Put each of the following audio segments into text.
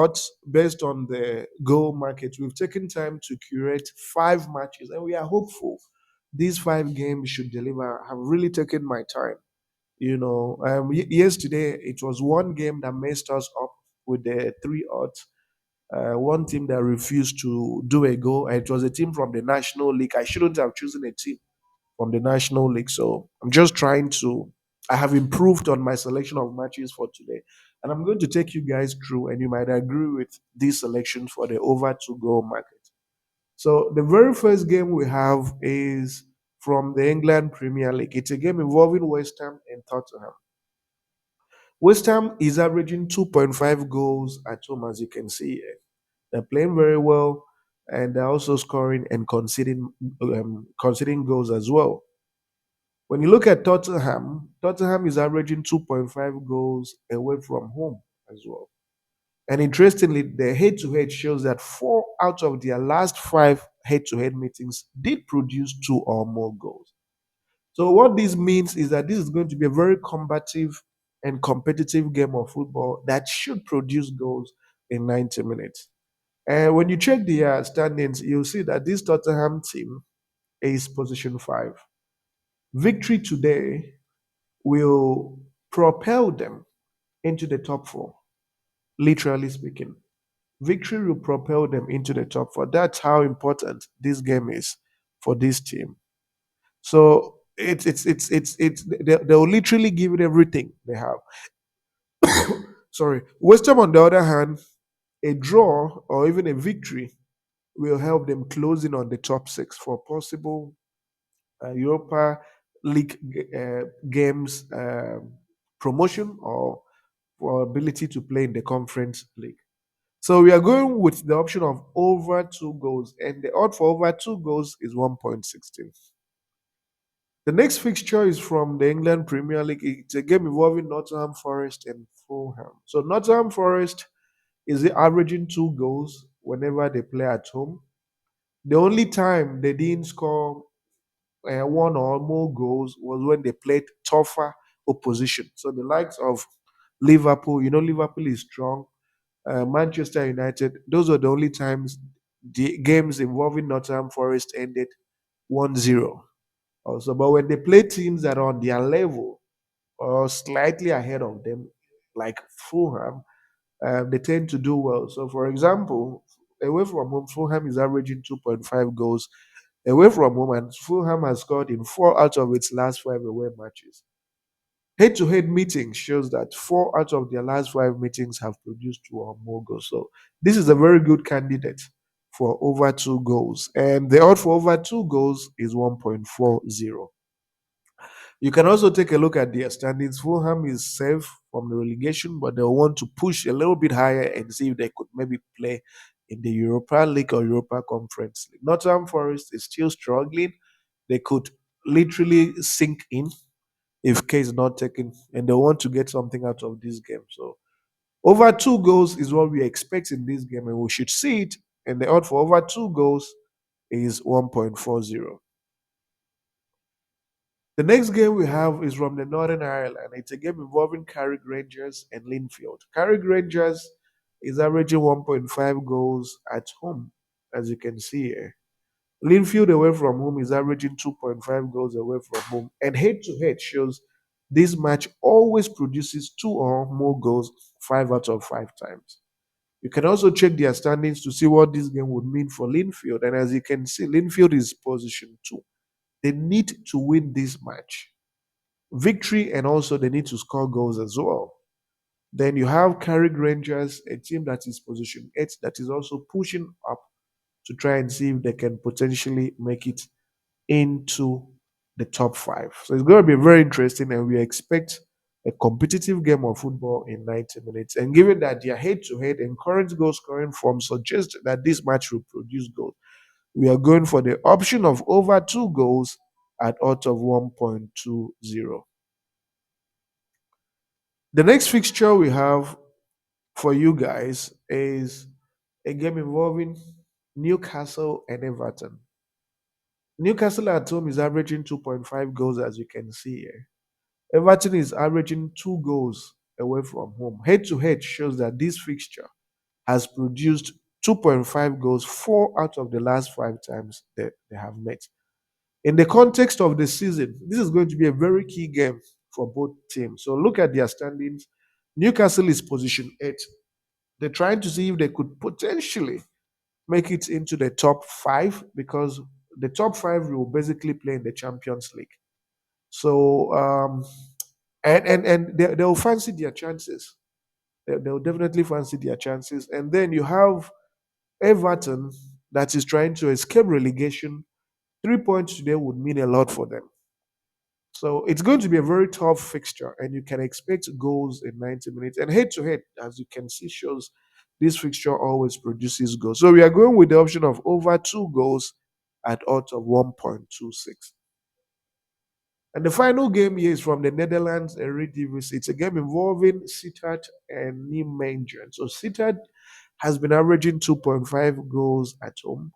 But based on the goal market, we've taken time to curate 5 matches, and we are hopeful these 5 games should deliver. I've really taken my time. Yesterday it was one game that messed us up with the 3 odds. One team that refused to do a goal. And it was a team from the National League. I shouldn't have chosen a team from the National League. So I'm just trying to. I have improved on my selection of matches for today, and I'm going to take you guys through. And you might agree with these selections for the over to goal market. So the very first game we have is from the England Premier League. It's a game involving West Ham and Tottenham. West Ham is averaging 2.5 goals at home, as you can see here. They're playing very well, and they're also scoring and conceding goals as well. When you look at Tottenham, Tottenham is averaging 2.5 goals away from home as well. And interestingly, the head to head shows that 4 out of their last 5 head to head meetings did produce 2 or more goals. So, what this means is that this is going to be a very combative and competitive game of football that should produce goals in 90 minutes. And when you check the standings, you'll see that this Tottenham team is position 5. Victory today will propel them into the top 4, literally speaking. Victory will propel them into the top 4. That's how important this game is for this team. So they'll literally give it everything they have. Sorry. West Ham, on the other hand, a draw or even a victory will help them close in on the top 6 for possible Europa League games promotion or for ability to play in the Conference League. So we are going with the option of over 2 goals, and the odd for over 2 goals is 1.16. The next fixture is from the England Premier League. It's a game involving Nottingham Forest and Fulham. So Nottingham Forest is averaging 2 goals whenever they play at home. The only time they didn't score 1 or more goals was when they played tougher opposition. So the likes of Liverpool, Liverpool is strong. Manchester United, those were the only times the games involving Nottingham Forest ended 1-0. Also, but when they play teams that are on their level or slightly ahead of them, like Fulham, they tend to do well. So, for example, away from home, Fulham is averaging 2.5 goals away from home, and Fulham has scored in 4 out of its last 5 away matches. Head to head meetings shows that 4 out of their last 5 meetings have produced 2 or more goals. So, this is a very good candidate for over 2 goals. And the odd for over 2 goals is 1.40. You can also take a look at their standings. Fulham is safe from the relegation, but they'll want to push a little bit higher and see if they could maybe play in the Europa League or Europa Conference League. Nottingham Forest is still struggling. They could literally sink in if case is not taken, and they want to get something out of this game. So over 2 goals is what we expect in this game, and we should see it. And the odd for over 2 goals is 1.40. The next game we have is from the Northern Ireland. It's a game involving Carrick Rangers and Linfield. Carrick Rangers is averaging 1.5 goals at home, as you can see here. Linfield away from home is averaging 2.5 goals away from home. And head to head shows this match always produces 2 or more goals 5 out of 5 times. You can also check their standings to see what this game would mean for Linfield. And as you can see, Linfield is position 2. They need to win this match. Victory, and also they need to score goals as well. Then you have Carrick Rangers, a team that is position 8 that is also pushing up to try and see if they can potentially make it into the top 5. So it's going to be very interesting, and we expect a competitive game of football in 90 minutes. And given that their head to head and current goal scoring form suggest that this match will produce goals, we are going for the option of over 2 goals at odds of 1.20. The next fixture we have for you guys is a game involving Newcastle and Everton. Newcastle at home is averaging 2.5 goals, as you can see here. Everton is averaging 2 goals away from home. Head to head shows that this fixture has produced 2.5 goals 4 out of the last 5 times they have met. In the context of the season, this is going to be a very key game for both teams. So look at their standings. Newcastle is position 8. They're trying to see if they could potentially make it into the top 5, because the top 5 will basically play in the Champions League. So and they'll fancy their chances. They'll definitely fancy their chances. And then you have Everton that is trying to escape relegation. 3 points today would mean a lot for them. So it's going to be a very tough fixture, and you can expect goals in 90 minutes. And head to head, as you can see, shows this fixture always produces goals. So we are going with the option of over 2 goals at odds of 1.26. And the final game here is from the Netherlands, Eredivisie. It's a game involving Sittard and Nijmegen. So Sittard has been averaging 2.5 goals at home.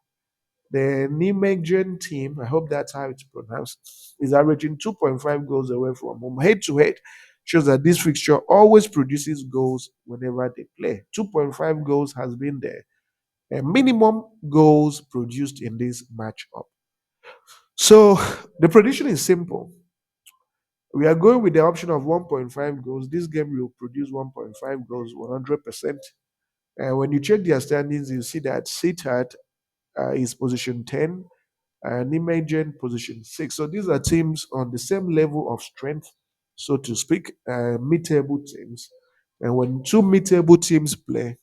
The Nijmegen team, I hope that's how it's pronounced, is averaging 2.5 goals away from home. Head to head shows that this fixture always produces goals whenever they play. 2.5 goals has been there. And minimum goals produced in this matchup. So the prediction is simple. We are going with the option of 1.5 goals. This game will produce 1.5 goals 100%. And when you check their standings, you see that Sittard is position 10, Nijmegen position 6. So these are teams on the same level of strength, so to speak, mid-table teams. And when two mid-table teams play,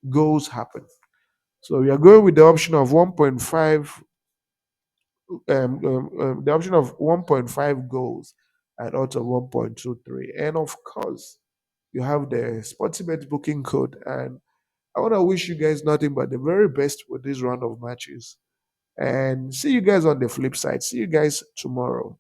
goals happen. So we are going with the option of 1.5, the option of 1.5 goals at odds of 1.23. And of course, you have the Sportsbet booking code. And I want to wish you guys nothing but the very best with this round of matches. And see you guys on the flip side. See you guys tomorrow.